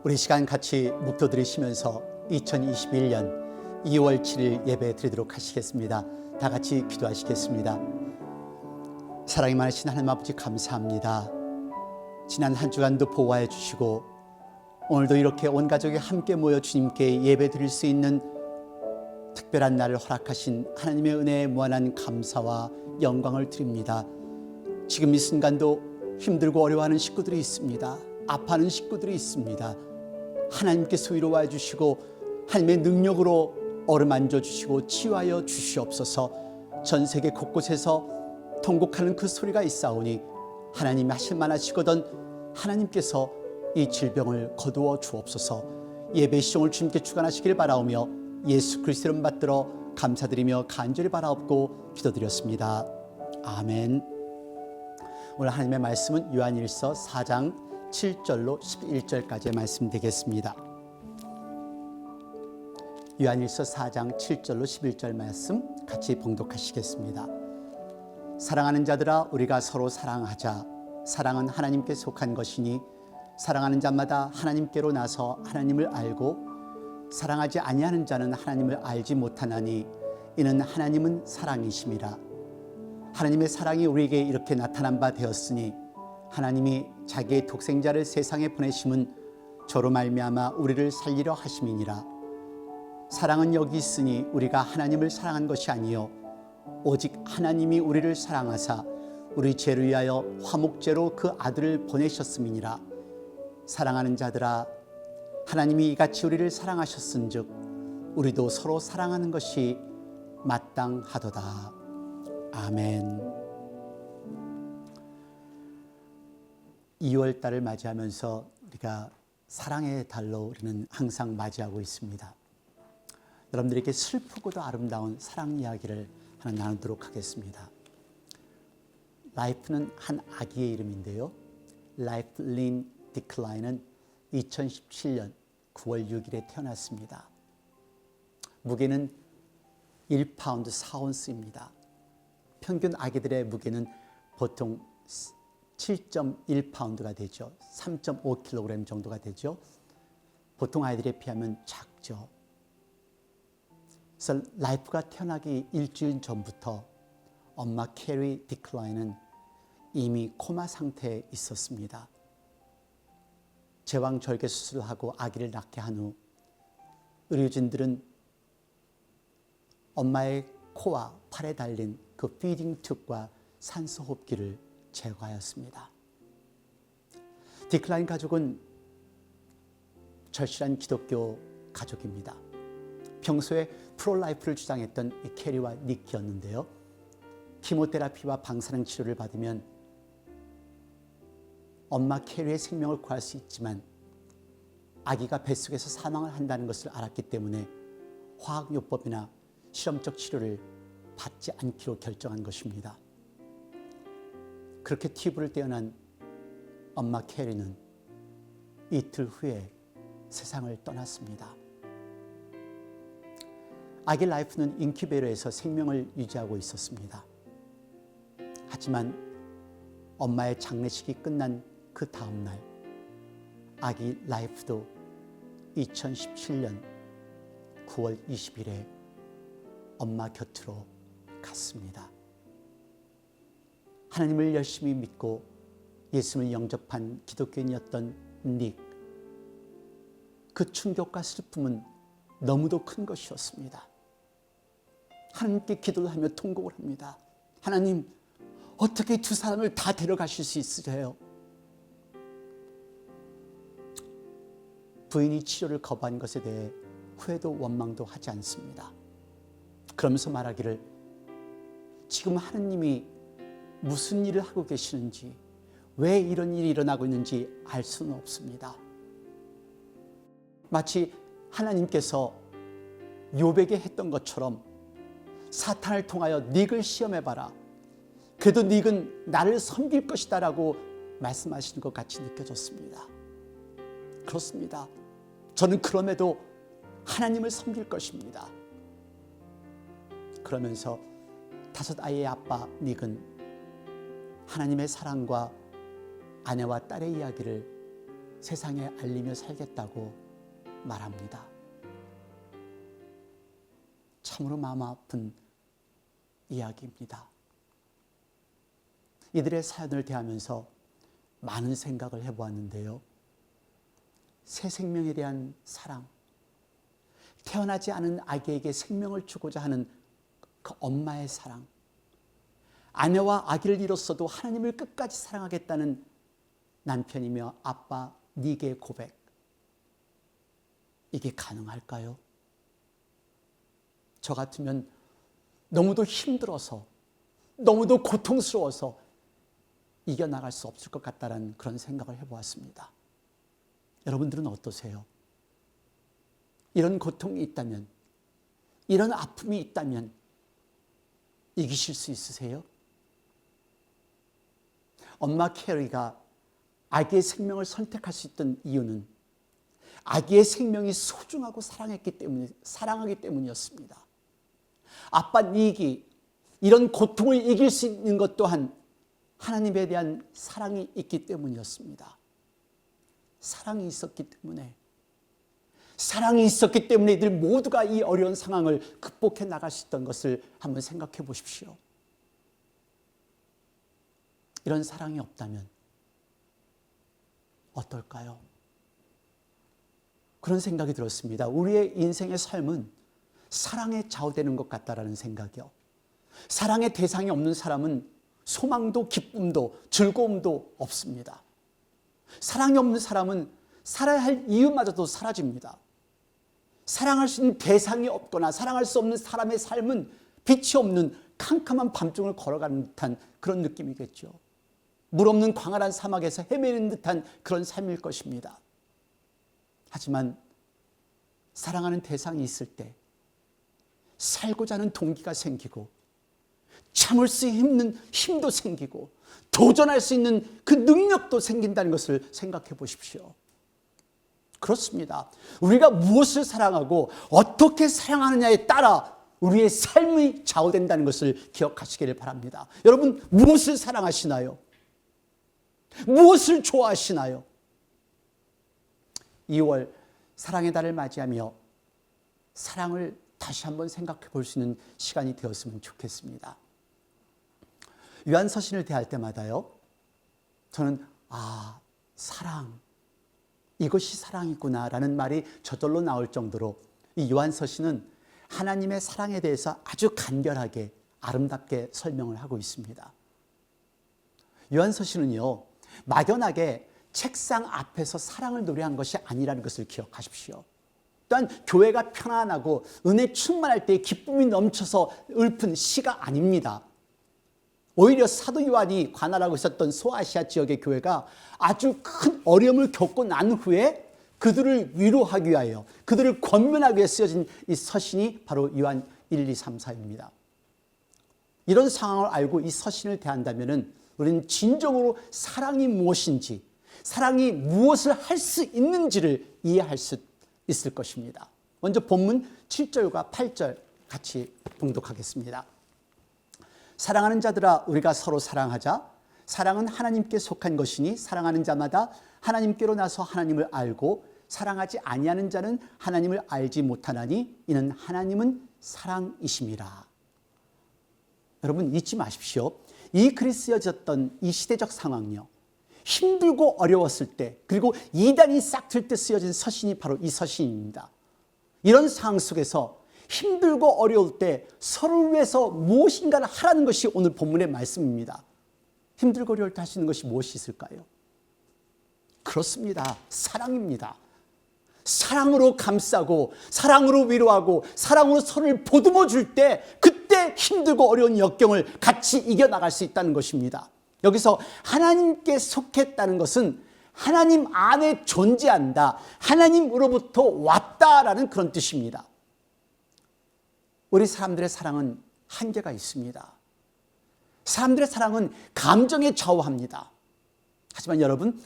우리 시간 같이 묵도 들으시면서 2021년 2월 7일 예배 드리도록 하시겠습니다. 다 같이 기도하시겠습니다. 사랑이 많으신 하나님 아버지 감사합니다. 지난 한 주간도 보호해 주시고 오늘도 이렇게 온 가족이 함께 모여 주님께 예배 드릴 수 있는 특별한 날을 허락하신 하나님의 은혜에 무한한 감사와 영광을 드립니다. 지금 이 순간도 힘들고 어려워하는 식구들이 있습니다. 아파하는 식구들이 있습니다. 하나님께서 위로해 주시고 하나님의 능력으로 어루만져 주시고 치유하여 주시옵소서. 전 세계 곳곳에서 통곡하는 그 소리가 있사오니 하나님이 하실 만하시거든 하나님께서 이 질병을 거두어 주옵소서. 예배 시종을 주님께 주관하시길 바라오며 예수 그리스도의 이름 받들어 감사드리며 간절히 바라옵고 기도드렸습니다. 아멘. 오늘 하나님의 말씀은 요한일서 4장 7절로 11절까지의 말씀 되겠습니다. 요한일서 4장 7절로 11절 말씀 같이 봉독하시겠습니다. 사랑하는 자들아 우리가 서로 사랑하자. 사랑은 하나님께 속한 것이니 사랑하는 자마다 하나님께로 나서 하나님을 알고 사랑하지 아니하는 자는 하나님을 알지 못하나니 이는 하나님은 사랑이심이라. 하나님의 사랑이 우리에게 이렇게 나타난 바 되었으니 하나님이 자기의 독생자를 세상에 보내심은 저로 말미암아 우리를 살리려 하심이니라. 사랑은 여기 있으니 우리가 하나님을 사랑한 것이 아니요 오직 하나님이 우리를 사랑하사 우리 죄를 위하여 화목제로 그 아들을 보내셨음이니라. 사랑하는 자들아 하나님이 이같이 우리를 사랑하셨은즉 우리도 서로 사랑하는 것이 마땅하도다. 아멘. 2월 달을 맞이하면서 우리가 사랑의 달로 우리는 항상 맞이하고 있습니다. 여러분들에게 슬프고도 아름다운 사랑 이야기를 하나 나누도록 하겠습니다. 라이프는 한 아기의 이름인데요. 라이플린 디클라인은 2017년 9월 6일에 태어났습니다. 무게는 1파운드 4온스입니다. 평균 아기들의 무게는 보통 7.1파운드가 되죠. 3.5kg 정도가 되죠. 보통 아이들에 비하면 작죠. 그래서 라이프가 태어나기 일주일 전부터 엄마 캐리 디클라인은 이미 코마 상태에 있었습니다. 제왕절개 수술을 하고 아기를 낳게 한 후 의료진들은 엄마의 코와 팔에 달린 그 피딩 튜브와 산소 호흡기를 제거하였습니다. 디클라인 가족은 절실한 기독교 가족입니다. 평소에 프로라이프를 주장했던 이 캐리와 니키였는데요. 키모테라피와 방사능 치료를 받으면 엄마 캐리의 생명을 구할 수 있지만 아기가 뱃속에서 사망을 한다는 것을 알았기 때문에 화학요법이나 실험적 치료를 받지 않기로 결정한 것입니다. 그렇게 튜브를 떼어난 엄마 캐리는 이틀 후에 세상을 떠났습니다. 아기 라이프는 인큐베이터에서 생명을 유지하고 있었습니다. 하지만 엄마의 장례식이 끝난 그 다음 날 아기 라이프도 2017년 9월 20일에 엄마 곁으로 갔습니다. 하나님을 열심히 믿고 예수님을 영접한 기독교인이었던 닉, 그 충격과 슬픔은 너무도 큰 것이었습니다. 하나님께 기도를 하며 통곡을 합니다. 하나님, 어떻게 두 사람을 다 데려가실 수 있으세요? 부인이 치료를 거부한 것에 대해 후회도 원망도 하지 않습니다. 그러면서 말하기를 지금 하느님이 무슨 일을 하고 계시는지 왜 이런 일이 일어나고 있는지 알 수는 없습니다. 마치 하나님께서 욥에게 했던 것처럼 사탄을 통하여 닉을 시험해봐라. 그래도 닉은 나를 섬길 것이다 라고 말씀하시는 것 같이 느껴졌습니다. 그렇습니다. 저는 그럼에도 하나님을 섬길 것입니다. 그러면서 5 아이의 아빠 닉은 하나님의 사랑과 아내와 딸의 이야기를 세상에 알리며 살겠다고 말합니다. 참으로 마음 아픈 이야기입니다. 이들의 사연을 대하면서 많은 생각을 해보았는데요. 새 생명에 대한 사랑, 태어나지 않은 아기에게 생명을 주고자 하는 그 엄마의 사랑, 아내와 아기를 잃었어도 하나님을 끝까지 사랑하겠다는 남편이며 아빠 닉의 고백, 이게 가능할까요? 저 같으면 너무도 힘들어서, 너무도 고통스러워서 이겨나갈 수 없을 것 같다는 그런 생각을 해보았습니다. 여러분들은 어떠세요? 이런 고통이 있다면, 이런 아픔이 있다면 이기실 수 있으세요? 엄마 캐리가 아기의 생명을 선택할 수 있던 이유는 아기의 생명이 소중하고 사랑하기 때문이었습니다. 아빠 닉이 이런 고통을 이길 수 있는 것 또한 하나님에 대한 사랑이 있기 때문이었습니다. 사랑이 있었기 때문에 이들 모두가 이 어려운 상황을 극복해 나갈 수 있던 것을 한번 생각해 보십시오. 이런 사랑이 없다면 어떨까요? 그런 생각이 들었습니다. 우리의 인생의 삶은 사랑에 좌우되는 것 같다라는 생각이요. 사랑의 대상이 없는 사람은 소망도 기쁨도 즐거움도 없습니다. 사랑이 없는 사람은 살아야 할 이유마저도 사라집니다. 사랑할 수 있는 대상이 없거나 사랑할 수 없는 사람의 삶은 빛이 없는 캄캄한 밤중을 걸어가는 듯한 그런 느낌이겠죠. 물 없는 광활한 사막에서 헤매는 듯한 그런 삶일 것입니다. 하지만 사랑하는 대상이 있을 때 살고자 하는 동기가 생기고 참을 수 있는 힘도 생기고 도전할 수 있는 그 능력도 생긴다는 것을 생각해 보십시오. 그렇습니다. 우리가 무엇을 사랑하고 어떻게 사랑하느냐에 따라 우리의 삶이 좌우된다는 것을 기억하시기를 바랍니다. 여러분, 무엇을 사랑하시나요? 무엇을 좋아하시나요? 2월 사랑의 달을 맞이하며 사랑을 다시 한번 생각해 볼 수 있는 시간이 되었으면 좋겠습니다. 요한서신을 대할 때마다요, 저는 사랑, 이것이 사랑이구나라는 말이 저절로 나올 정도로 이 요한서신은 하나님의 사랑에 대해서 아주 간결하게 아름답게 설명을 하고 있습니다. 요한서신은요, 막연하게 책상 앞에서 사랑을 노래한 것이 아니라는 것을 기억하십시오. 또한 교회가 편안하고 은혜 충만할 때 기쁨이 넘쳐서 읊은 시가 아닙니다. 오히려 사도 요한이 관할하고 있었던 소아시아 지역의 교회가 아주 큰 어려움을 겪고 난 후에 그들을 위로하기 위하여, 그들을 권면하기 위해 쓰여진 이 서신이 바로 요한 1, 2, 3, 4입니다. 이런 상황을 알고 이 서신을 대한다면 우리는 진정으로 사랑이 무엇인지, 사랑이 무엇을 할 수 있는지를 이해할 수 있을 것입니다. 먼저 본문 7절과 8절 같이 봉독하겠습니다. 사랑하는 자들아, 우리가 서로 사랑하자. 사랑은 하나님께 속한 것이니 사랑하는 자마다 하나님께로 나서 하나님을 알고 사랑하지 아니하는 자는 하나님을 알지 못하나니 이는 하나님은 사랑이심이라. 여러분, 잊지 마십시오. 이 글이 쓰여졌던 이 시대적 상황요, 힘들고 어려웠을 때, 그리고 이단이 싹틀 때 쓰여진 서신이 바로 이 서신입니다. 이런 상황 속에서 힘들고 어려울 때 서로를 위해서 무엇인가를 하라는 것이 오늘 본문의 말씀입니다. 힘들고 어려울 때 할 수 있는 것이 무엇이 있을까요? 그렇습니다. 사랑입니다. 사랑으로 감싸고 사랑으로 위로하고 사랑으로 서로를 보듬어 줄 때 그때 힘들고 어려운 역경을 같이 이겨나갈 수 있다는 것입니다. 여기서 하나님께 속했다는 것은 하나님 안에 존재한다, 하나님으로부터 왔다라는 그런 뜻입니다. 우리 사람들의 사랑은 한계가 있습니다. 사람들의 사랑은 감정에 좌우합니다. 하지만 여러분,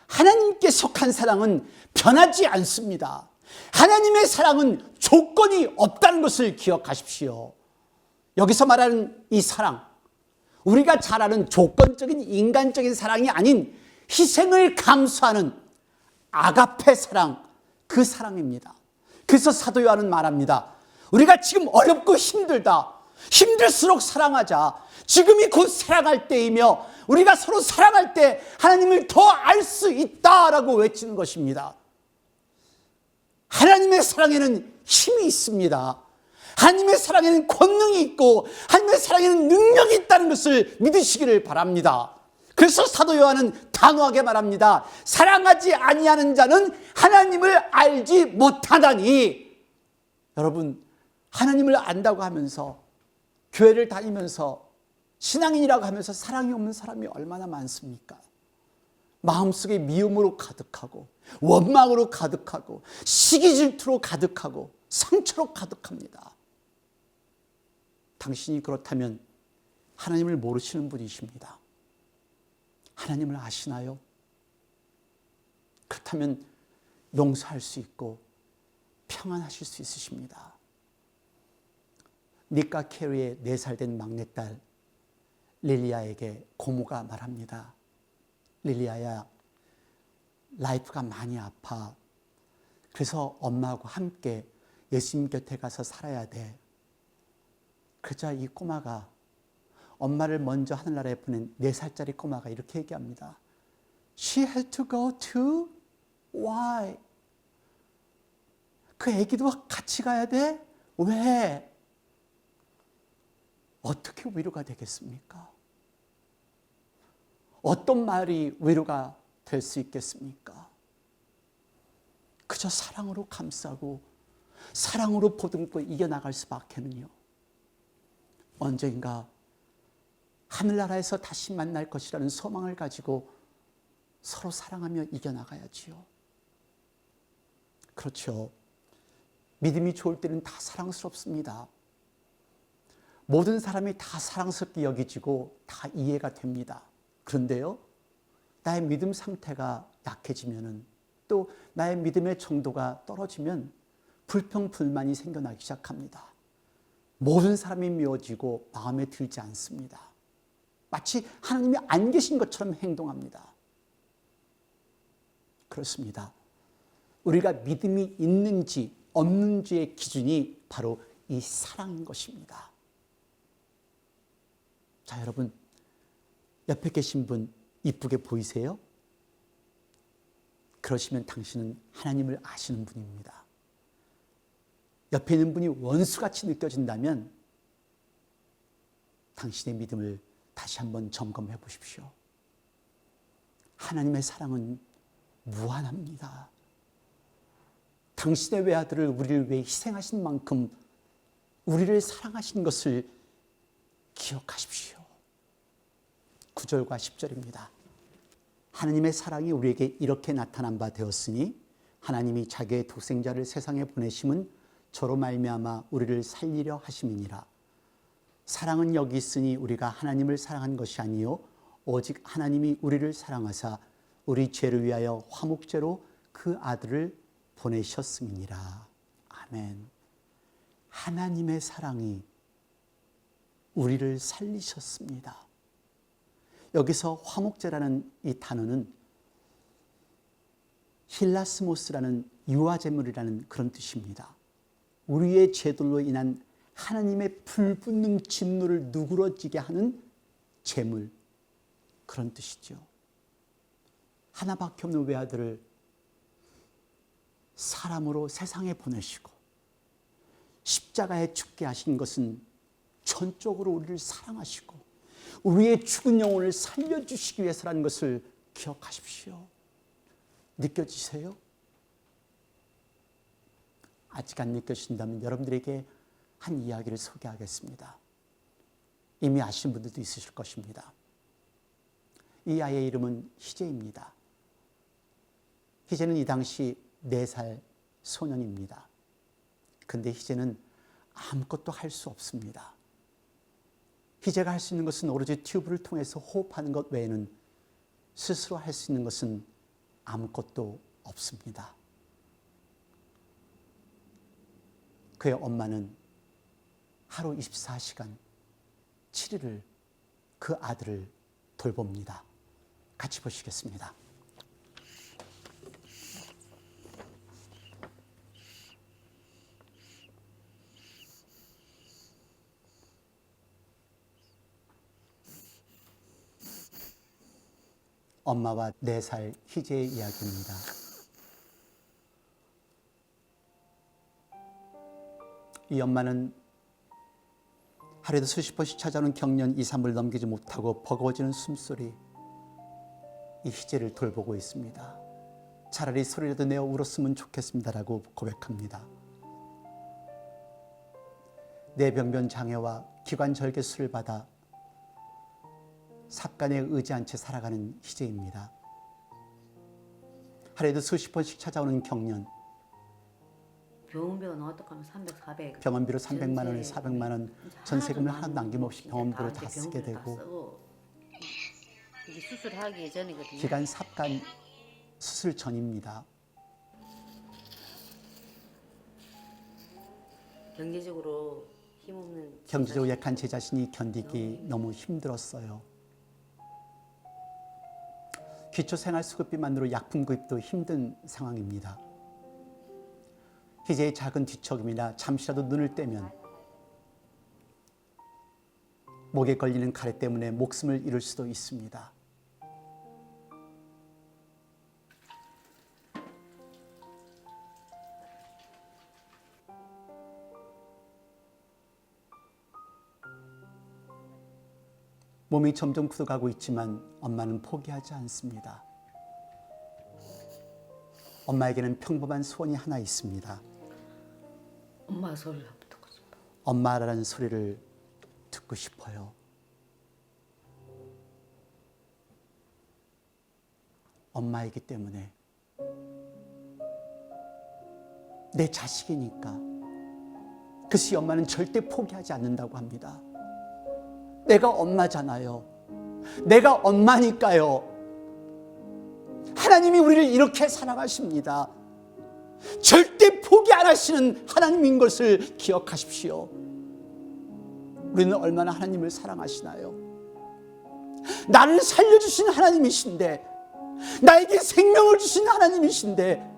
하나님께 속한 사랑은 변하지 않습니다. 하나님의 사랑은 조건이 없다는 것을 기억하십시오. 여기서 말하는 이 사랑, 우리가 잘 아는 조건적인 인간적인 사랑이 아닌 희생을 감수하는 아가페 사랑, 그 사랑입니다. 그래서 사도 요한은 말합니다. 우리가 지금 어렵고 힘들다. 힘들수록 사랑하자. 지금이 곧 사랑할 때이며 우리가 서로 사랑할 때 하나님을 더 알 수 있다라고 외치는 것입니다. 하나님의 사랑에는 힘이 있습니다. 하나님의 사랑에는 권능이 있고 하나님의 사랑에는 능력이 있다는 것을 믿으시기를 바랍니다. 그래서 사도 요한은 단호하게 말합니다. 사랑하지 아니하는 자는 하나님을 알지 못하다니. 여러분, 하나님을 안다고 하면서 교회를 다니면서 신앙인이라고 하면서 사랑이 없는 사람이 얼마나 많습니까? 마음속에 미움으로 가득하고 원망으로 가득하고 시기 질투로 가득하고 상처로 가득합니다. 당신이 그렇다면 하나님을 모르시는 분이십니다. 하나님을 아시나요? 그렇다면 용서할 수 있고 평안하실 수 있으십니다. 닉과 캐리의 4살 된 막내딸 릴리아에게 고모가 말합니다. 릴리아야, 라이프가 많이 아파. 그래서 엄마하고 함께 예수님 곁에 가서 살아야 돼. 그러자 이 꼬마가, 엄마를 먼저 하늘나라에 보낸 4살짜리 꼬마가 이렇게 얘기합니다. She had to go too? Why? 그 애기도 같이 가야 돼? 왜? 어떻게 위로가 되겠습니까? 어떤 말이 위로가 될 수 있겠습니까? 그저 사랑으로 감싸고 사랑으로 보듬고 이겨나갈 수밖에는요. 언젠가 하늘나라에서 다시 만날 것이라는 소망을 가지고 서로 사랑하며 이겨나가야지요. 그렇죠. 믿음이 좋을 때는 다 사랑스럽습니다. 모든 사람이 다 사랑스럽게 여기지고 다 이해가 됩니다. 그런데요, 나의 믿음 상태가 약해지면은, 또 나의 믿음의 정도가 떨어지면 불평불만이 생겨나기 시작합니다. 모든 사람이 미워지고 마음에 들지 않습니다. 마치 하나님이 안 계신 것처럼 행동합니다. 그렇습니다. 우리가 믿음이 있는지 없는지의 기준이 바로 이 사랑인 것입니다. 자, 여러분, 옆에 계신 분 이쁘게 보이세요? 그러시면 당신은 하나님을 아시는 분입니다. 옆에 있는 분이 원수같이 느껴진다면 당신의 믿음을 다시 한번 점검해 보십시오. 하나님의 사랑은 무한합니다. 당신의 외아들을 우리를 위해 희생하신 만큼 우리를 사랑하신 것을 기억하십시오. 9절과 10절입니다. 하나님의 사랑이 우리에게 이렇게 나타난 바 되었으니 하나님이 자기의 독생자를 세상에 보내심은 저로 말미암아 우리를 살리려 하심이니라. 사랑은 여기 있으니 우리가 하나님을 사랑한 것이 아니요 오직 하나님이 우리를 사랑하사 우리 죄를 위하여 화목제로 그 아들을 보내셨음이니라. 아멘. 하나님의 사랑이 우리를 살리셨습니다. 여기서 화목제라는 이 단어는 힐라스모스라는 유아제물이라는 그런 뜻입니다. 우리의 죄들로 인한 하나님의 불붙는 진노를 누그러지게 하는 제물, 그런 뜻이죠. 하나밖에 없는 외아들을 사람으로 세상에 보내시고 십자가에 죽게 하신 것은 전적으로 우리를 사랑하시고 우리의 죽은 영혼을 살려주시기 위해서라는 것을 기억하십시오. 느껴지세요? 아직 안 느껴진다면 여러분들에게 한 이야기를 소개하겠습니다. 이미 아시는 분들도 있으실 것입니다. 이 아이의 이름은 희재입니다. 희재는 이 당시 4살 소년입니다. 근데 희재는 아무것도 할 수 없습니다. 희재가 할 수 있는 것은 오로지 튜브를 통해서 호흡하는 것 외에는 스스로 할 수 있는 것은 아무것도 없습니다. 그의 엄마는 하루 24시간 7일을 그 아들을 돌봅니다. 같이 보시겠습니다. 엄마와 4살 희재의 이야기입니다. 이 엄마는 하루에도 수십 번씩 찾아오는 경련 2, 3을 넘기지 못하고 버거워지는 숨소리, 이 희재를 돌보고 있습니다. 차라리 소리라도 내어 울었으면 좋겠습니다라고 고백합니다. 뇌병변 장애와 기관절개 수술을 받아 삽간에 의지한 채 살아가는 희재입니다. 하루에도 수십 번씩 찾아오는 경련, 병원비가 어떡하면 300, 400. 병원비로 300만 원, 400만 원, 전세금을 하나도 남김없이 병원비로 다 쓰게 되고, 이게 수술하기 전이거든요. 기간 삽간 수술 전입니다. 경제적으로 힘없는, 경제적으로 약한 제 자신이 견디기 너무 힘들었어요. 기초생활수급비만으로 약품 구입도 힘든 상황입니다. 희재의 작은 뒤척임이나 잠시라도 눈을 떼면 목에 걸리는 가래 때문에 목숨을 잃을 수도 있습니다. 몸이 점점 굳어가고 있지만 엄마는 포기하지 않습니다. 엄마에게는 평범한 소원이 하나 있습니다. 엄마 소리를 한번 듣고 싶어. 엄마라는 소리를 듣고 싶어요. 엄마이기 때문에, 내 자식이니까. 그래서 이 엄마는 절대 포기하지 않는다고 합니다. 내가 엄마잖아요. 내가 엄마니까요. 하나님이 우리를 이렇게 사랑하십니다. 절대 포기 안 하시는 하나님인 것을 기억하십시오. 우리는 얼마나 하나님을 사랑하시나요? 나를 살려주신 하나님이신데, 나에게 생명을 주신 하나님이신데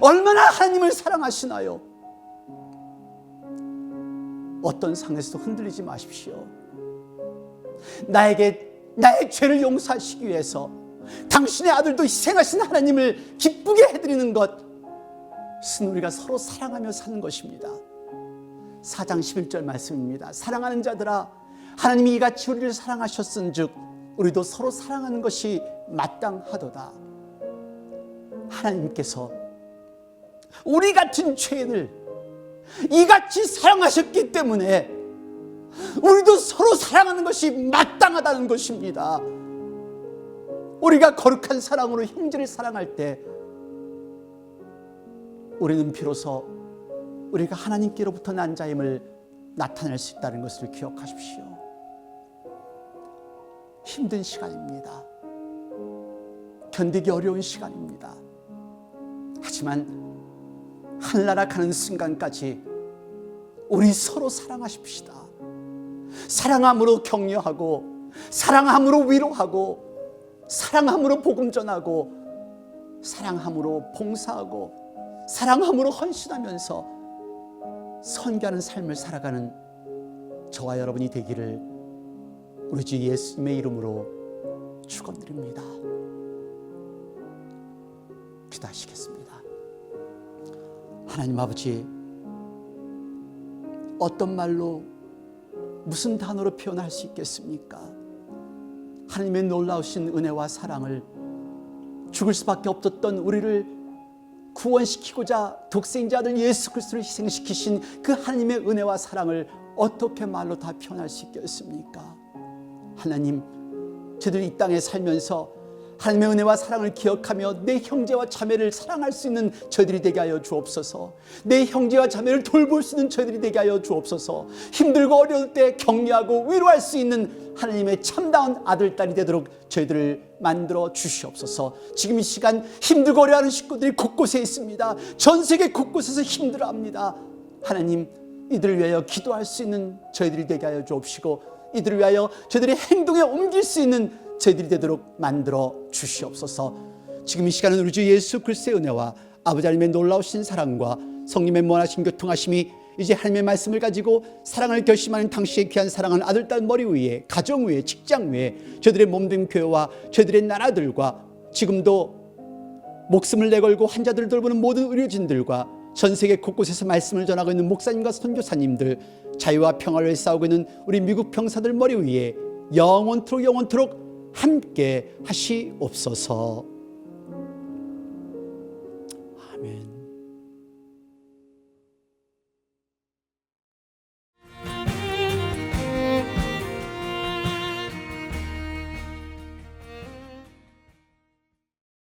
얼마나 하나님을 사랑하시나요? 어떤 상황에서도 흔들리지 마십시오. 나의 죄를 용서하시기 위해서 당신의 아들도 희생하신 하나님을 기쁘게 해드리는 것은 우리가 서로 사랑하며 사는 것입니다. 4장 11절 말씀입니다. 사랑하는 자들아, 하나님이 이같이 우리를 사랑하셨은즉 우리도 서로 사랑하는 것이 마땅하도다. 하나님께서 우리 같은 죄인을 이같이 사랑하셨기 때문에 우리도 서로 사랑하는 것이 마땅하다는 것입니다. 우리가 거룩한 사랑으로 형제를 사랑할 때 우리는 비로소 우리가 하나님께로부터 난 자임을 나타낼 수 있다는 것을 기억하십시오. 힘든 시간입니다. 견디기 어려운 시간입니다. 하지만 하늘나라 가는 순간까지 우리 서로 사랑하십시다. 사랑함으로 격려하고, 사랑함으로 위로하고, 사랑함으로 복음 전하고, 사랑함으로 봉사하고, 사랑함으로 헌신하면서 선교하는 삶을 살아가는 저와 여러분이 되기를 우리 주 예수님의 이름으로 축원드립니다. 기도하시겠습니다. 하나님 아버지, 어떤 말로, 무슨 단어로 표현할 수 있겠습니까? 하나님의 놀라우신 은혜와 사랑을, 죽을 수밖에 없었던 우리를 구원시키고자 독생자 아들 예수 그리스도를 희생시키신 그 하나님의 은혜와 사랑을 어떻게 말로 다 표현할 수 있겠습니까? 하나님, 저들이 이 땅에 살면서 하나님의 은혜와 사랑을 기억하며 내 형제와 자매를 사랑할 수 있는 저희들이 되게 하여 주옵소서. 내 형제와 자매를 돌볼 수 있는 저희들이 되게 하여 주옵소서. 힘들고 어려울 때 격려하고 위로할 수 있는 하나님의 참다운 아들, 딸이 되도록 저희들을 만들어 주시옵소서. 지금 이 시간 힘들고 어려워하는 식구들이 곳곳에 있습니다. 전 세계 곳곳에서 힘들어합니다. 하나님, 이들을 위하여 기도할 수 있는 저희들이 되게 하여 주옵시고, 이들을 위하여 저희들의 행동에 옮길 수 있는 저희들이 되도록 만들어 주시옵소서. 지금 이 시간은 우리 주 예수 그리스도의 은혜와 아버지 하나님의 놀라우신 사랑과 성령의 무한하신 교통하심이 이제 하나님의 말씀을 가지고 사랑을 결심하는 당신의 귀한 사랑하는 아들, 딸 머리 위에, 가정 위에, 직장 위에, 저들의 몸된 교회와 저들의 나라들과 지금도 목숨을 내걸고 환자들을 돌보는 모든 의료진들과 전 세계 곳곳에서 말씀을 전하고 있는 목사님과 선교사님들, 자유와 평화를 싸우고 있는 우리 미국 병사들 머리 위에 영원토록 함께 하시옵소서. 아멘.